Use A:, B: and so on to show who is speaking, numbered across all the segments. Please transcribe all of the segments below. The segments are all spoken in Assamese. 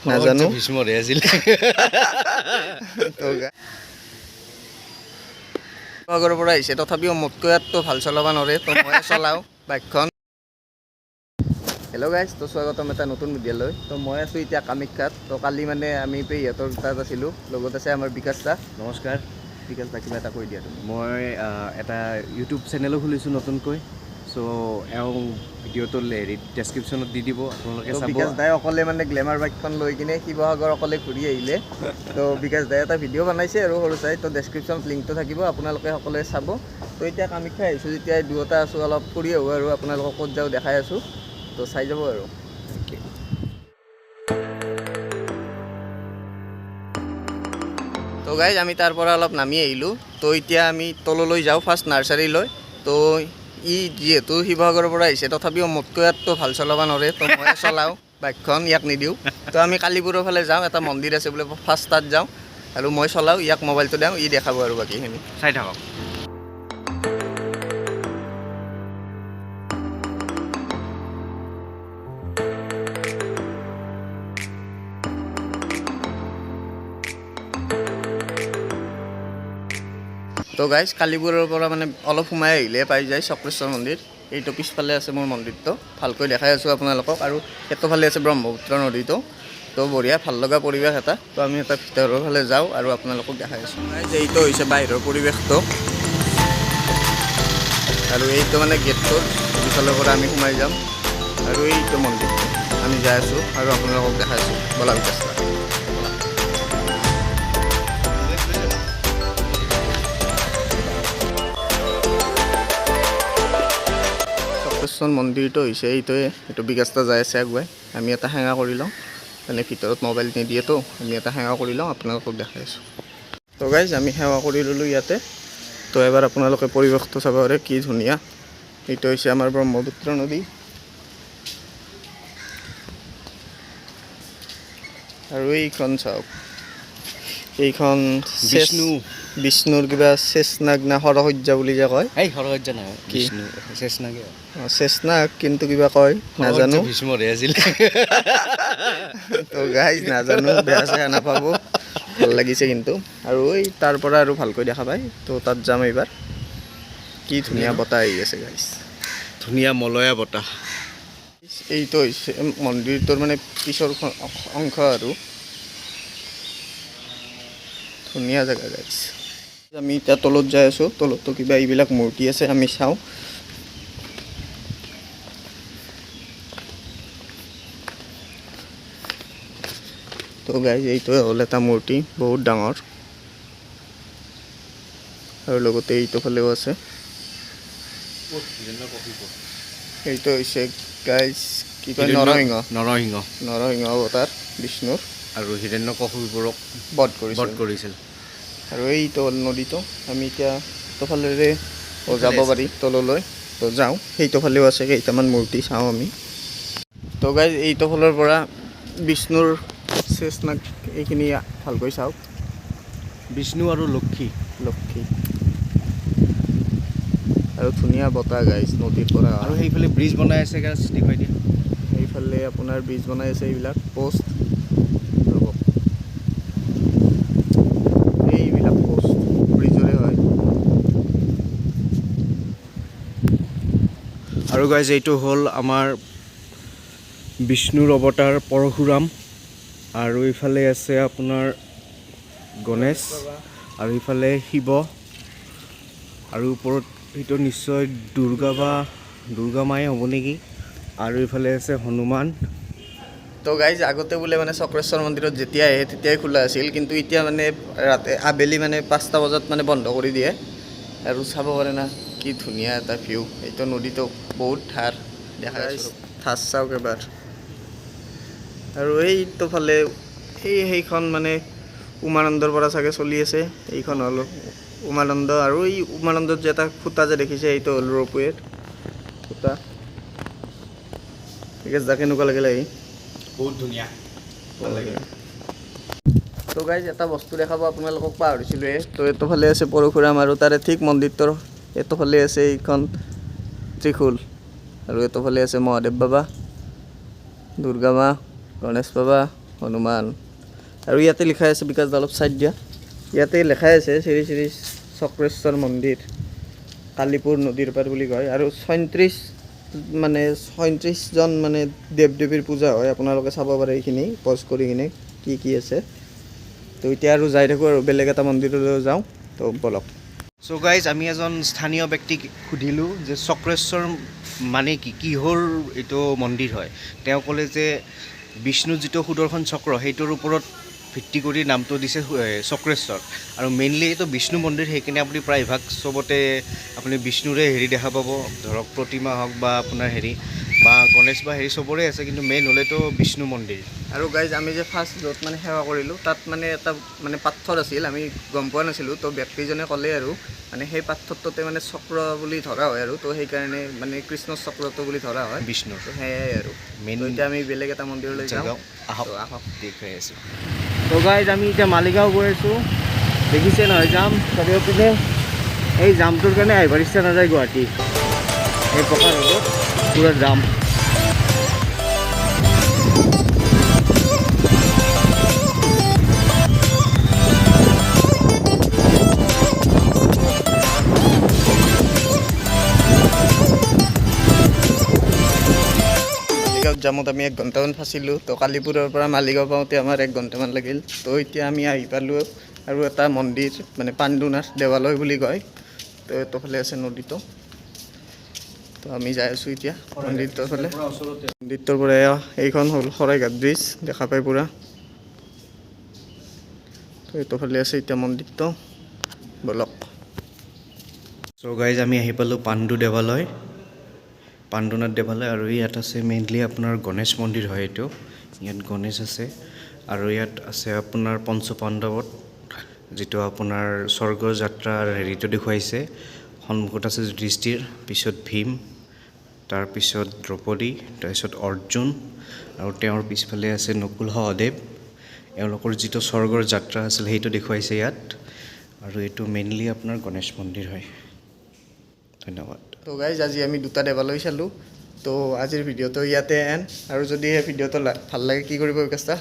A: কয় নাজানো
B: ভীষ্মৰে আছিল
A: তো আগৰ পৰা আহিছে তথাপিও মোতকৈ ইয়াততো ভাল চলাব নোৱাৰে তো মই চলাওঁ বাইকখন হেল্ল' গাইজ তো স্বাগতম এটা নতুন ভিডিঅ'লৈ তো মই আছোঁ এতিয়া কামাখ্যাত তো কালি মানে আমি পেহীহঁতৰ তাত আছিলোঁ লগত আছে আমাৰ বিকাশ দা
B: নমস্কাৰ
A: বিকাশ দা কিবা এটা কৈ দিয়া তুমি
B: মই এটা ইউটিউব চেনেলো খুলিছোঁ নতুনকৈ চ' এওঁ ভিডিঅ'টো হেৰিত ডেছক্ৰিপশ্যনত দি দিব আপোনালোকে চাব
A: বিকাশ দাই অকলে মানে গ্লেমাৰ বাইকখন লৈ কিনে শিৱসাগৰ অকলে ঘূৰি আহিলে তো বিকাশ দাই এটা ভিডিঅ' বনাইছে আৰু সৰু চাই তো ডেছক্ৰিপশ্যনত লিংকটো থাকিব আপোনালোকে সকলোৱে চাব তো এতিয়া কামাখ্যা আহিছোঁ যেতিয়া দুয়োটা আছোঁ অলপ ফুৰি আহোঁ আৰু আপোনালোকক ক'ত যাওঁ দেখাই আছোঁ তো চাই যাব আৰু তো গাইজ আমি তাৰ পৰা অলপ নামি আহিলোঁ তো এতিয়া আমি তললৈ যাওঁ ফাৰ্ষ্ট নাৰ্চাৰীলৈ তো ই যিহেতু শিৱসাগৰৰ পৰা আহিছে তথাপিও মোতকৈ ইয়াততো ভাল চলাব নোৱাৰে তো মই চলাওঁ বাইকখন ইয়াক নিদিওঁ তো আমি কালিপুৰৰ ফালে যাওঁ এটা মন্দিৰ আছে বোলে ফাৰ্ষ্ট তাত যাওঁ আৰু মই চলাওঁ ইয়াক মোবাইলটো দিওঁ ই দেখাব আৰু বাকীখিনি
B: চাই থাকক
A: তো গাইজ কালিপুৰৰ পৰা মানে অলপ সোমাই আহিলে পাই যায় চক্ৰেশ্বৰ মন্দিৰ এইটো পিছফালে আছে মোৰ মন্দিৰটো ভালকৈ দেখাই আছোঁ আপোনালোকক আৰু সেইটোফালে আছে ব্ৰহ্মপুত্ৰ নদীটো তো বঢ়িয়া ভাল লগা পৰিৱেশ এটা তো আমি এটা ভিতৰৰ ফালে যাওঁ আৰু আপোনালোকক দেখাই আছোঁ গাইজ এইটো হৈছে বাহিৰৰ পৰিৱেশটো আৰু এইটো মানে গেটটোৰ ইফালৰ পৰা আমি সোমাই যাম আৰু এইটো মন্দিৰটো আমি যাই আছোঁ আৰু আপোনালোকক দেখাইছোঁ বলা বিকাশ দা মন্দিৰটো হৈছে এইটোৱে এইটো বিকাশটা যাই আছে আগুৱাই আমি এটা সেৱা কৰি লওঁ মানে ভিতৰত মোবাইল নিদিয়েতো আমি এটা সেৱা কৰি লওঁ আপোনালোকক দেখাই আছোঁ তো গাইজ আমি সেৱা কৰি ল'লোঁ ইয়াতে তো এবাৰ আপোনালোকে পৰিৱেশটো চাব পাৰে কি ধুনীয়া এইটো হৈছে আমাৰ ব্ৰহ্মপুত্ৰ নদী আৰু এইখন চাওক এইখন বিষ্ণুৰ কিবা চেষ্নাগ না সৰসজ্জা বুলি যে কয়
B: এই সৰসজ্জা নহয় বিষ্ণু চেষ্নাগে
A: চেষ্নাগ কিন্তু কিবা কয় নাজানো
B: ভীষ্মৰে আছিল
A: তো গাইজ নাজানো বেয়া চেয়া নাপাব ভাল লাগিছে কিন্তু আৰু এই তাৰ পৰা আৰু ভালকৈ দেখা পায় তো তাত যাম এইবাৰ কি ধুনীয়া বতাহ আহি আছে গাইজ
B: ধুনীয়া মলয়া বতাহ
A: এইটো হৈছে মন্দিৰটোৰ মানে পিছৰ অংশ আৰু ধুনীয়া জেগা গাইজ আমি এতিয়া তলত যাই আছোঁ তলততো কিবা এইবিলাক মূৰ্তি আছে আমি চাওঁ তো গাইজ এইটো হ'ল এটা মূৰ্তি বহুত ডাঙৰ আৰু লগতে এইটো ফালেও আছে এইটো হৈছে গাইজ কি কয় নৰসিংহ অৱতাৰ বিষ্ণুৰ
B: আৰু হিৰণ্যকশিপুৰক
A: বধ
B: বধ কৰিছিল
A: আৰু এইটো হ'ল নদীটো আমি এতিয়া সেইটোফালেৰে যাব পাৰি তললৈ তো যাওঁ সেইটোফালেও আছে কেইটামান মূৰ্তি চাওঁ আমি তো গাইজ এইটো ফালৰ পৰা বিষ্ণুৰ চেষ্নাগ এইখিনি ভালকৈ চাওক
B: বিষ্ণু আৰু লক্ষী
A: আৰু ধুনীয়া বতাহ গাইজ নদীৰ পৰা
B: আৰু সেইফালে ব্ৰিজ বনাই আছে গাছ দেখুৱাই দিয়ে
A: এইফালে আপোনাৰ ব্ৰিজ বনাই আছে এইবিলাক পষ্ট এইবিলাক পষ্ট ব্ৰিজৰে হয়
B: আৰু গাইজ এইটো হ'ল আমাৰ বিষ্ণুৰ অৱতাৰ পৰশুৰাম আৰু ইফালে আছে আপোনাৰ গণেশ আৰু ইফালে শিৱ আৰু ওপৰত সেইটো নিশ্চয় দুৰ্গা মায়ে হ'ব নেকি আৰু ইফালে আছে হনুমান
A: তো গাইজ আগতে বোলে মানে চক্ৰেশ্বৰ মন্দিৰত যেতিয়া আহে তেতিয়াই খোলা আছিল কিন্তু এতিয়া মানে আবেলি মানে 5টা বজাত মানে বন্ধ কৰি দিয়ে আৰু চাব পাৰে না কি ধুনীয়া এটা ভিউ এইটো নদীটো বহুত ধাৰ দেখা ঠাচ চাওক এবাৰ আৰু এইটো ফালে সেইখন মানে উমানন্দৰ পৰা চাগে চলি আছে এইখন হ'ল উমানন্দ আৰু এই উমানন্দত যে এটা খুঁটা যে দেখিছে এইটো হ'ল ৰ'পৱেৰ খুঁটা ঠিক আছে কেনেকুৱা লাগিলে আহি
B: বহুত ধুনীয়া ভাল লাগে
A: তো গাইজ এটা বস্তু দেখাব আপোনালোকক পাহৰিছিলোঁৱে তো এইটোফালে আছে পৰশুৰাম আৰু তাৰে ঠিক মন্দিৰটোৰ এইটোফালে আছে এইখন ত্ৰিশূল আৰু এইটোফালে আছে মহাদেৱ বাবা দুৰ্গা মা গণেশ বাবা হনুমান আৰু ইয়াতে লিখাই আছে বিকাশ দা অলপ চাইড দিয়া ইয়াতে লেখাই আছে শ্ৰী শ্ৰী চক্ৰেশ্বৰ মন্দিৰ কালিপুৰ নদীৰ পাৰ বুলি কয় আৰু 37জন মানে দেৱ দেৱীৰ পূজা হয় আপোনালোকে চাব পাৰে এইখিনি পজ কৰি কিনে কি আছে তো এতিয়া আৰু যাই থাকোঁ আৰু বেলেগ এটা মন্দিৰলৈ যাওঁ তো বলক
B: চ' গাইজ আমি এজন স্থানীয় ব্যক্তিক সুধিলোঁ যে চক্ৰেশ্বৰ মানে কি কিহৰ এইটো মন্দিৰ হয় তেওঁ ক'লে যে বিষ্ণুৰ যিটো সুদৰ্শন চক্ৰ সেইটোৰ ওপৰত ভিত্তি কৰি নামটো দিছে চক্ৰেশ্বৰ আৰু মেইনলি এইটো বিষ্ণু মন্দিৰ সেইকাৰণে আপুনি প্ৰায়ভাগ চবতে আপুনি বিষ্ণুৰে হেৰি দেখা পাব ধৰক প্ৰতিমা হওক বা আপোনাৰ হেৰি বা গণেশ বা হেৰি চবৰে আছে কিন্তু মেইন হ'লেতো বিষ্ণু মন্দিৰ
A: আৰু গাইজ আমি যে ফাৰ্ষ্ট য'ত মানে সেৱা কৰিলোঁ তাত মানে এটা মানে পাথৰ আছিল আমি গম পোৱা নাছিলোঁ তো ব্যক্তিজনে ক'লে আৰু মানে সেই পাথৰটোতে মানে চক্ৰ বুলি ধৰা হয় আৰু তো সেইকাৰণে মানে কৃষ্ণৰ চক্ৰটো বুলি ধৰা হয়
B: বিষ্ণুৰ
A: তো সেয়াই আৰু
B: মেইন
A: এতিয়া আমি বেলেগ এটা মন্দিৰলৈ যাওঁ
B: আহক
A: তো আহক
B: দেখুৱাই আছোঁ তো গাইজ আমি এতিয়া মালিগাঁও গৈ আছোঁ দেখিছে নহয় যাম চাৰিওপিনে এই জামটোৰ কাৰণে আহিব ইচ্ছা নাযায় গুৱাহাটী এই পকা ৰ'দত পুৰা জাম
A: মালিগাঁৱত জামত আমি 1 ঘণ্টামান ফাঁচিলোঁ তো কালিপুৰৰ পৰা মালিগাঁও পাওঁতে আমাৰ 1 ঘণ্টামান লাগিল তো এতিয়া আমি আহি পালোঁ আৰু এটা মন্দিৰ মানে পাণ্ডুনাথ দেৱালয় বুলি কয় তো এইটোফালে আছে নদীটো তো আমি যাই আছোঁ এতিয়া মন্দিৰটোৰ ফালে মন্দিৰটোৰ পৰা এইখন হ'ল শৰাইঘাট ব্ৰিজ দেখা পাই পুৰা তো এইটোফালে আছে এতিয়া মন্দিৰটো বলক
B: চ' গাইজ আমি আহি পালোঁ পাণ্ডু দেৱালয় পাণ্ডুনাথ দেৱালয় আৰু ইয়াত আছে মেইনলি আপোনাৰ গণেশ মন্দিৰ হয় এইটো ইয়াত গণেশ আছে আৰু ইয়াত আছে আপোনাৰ পঞ্চপাণ্ডৱত যিটো আপোনাৰ স্বৰ্গৰ যাত্ৰাৰ হেৰিটো দেখুৱাইছে সন্মুখত আছে যুধিষ্ঠিৰ পিছত ভীম তাৰপিছত দ্ৰৌপদী তাৰপিছত অৰ্জুন আৰু তেওঁৰ পিছফালে আছে নকুল সহদেৱ এওঁলোকৰ যিটো স্বৰ্গৰ যাত্ৰা আছিল সেইটো দেখুৱাইছে ইয়াত আৰু এইটো মেইনলি আপোনাৰ গণেশ মন্দিৰ হয় ধন্যবাদ
A: তো গাইজ আজি আমি 2টা দেৱালয় চালোঁ তো আজিৰ ভিডিঅ'টো ইয়াতে আৰু যদি এই ভিডিঅ'টো ভাল লাগে কি কৰিব বিকাশটা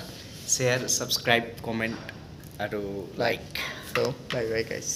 B: শ্বেয়াৰ ছাবস্ক্ৰাইব কমেণ্ট আৰু লাইক
A: তো বাই বাই গাইজ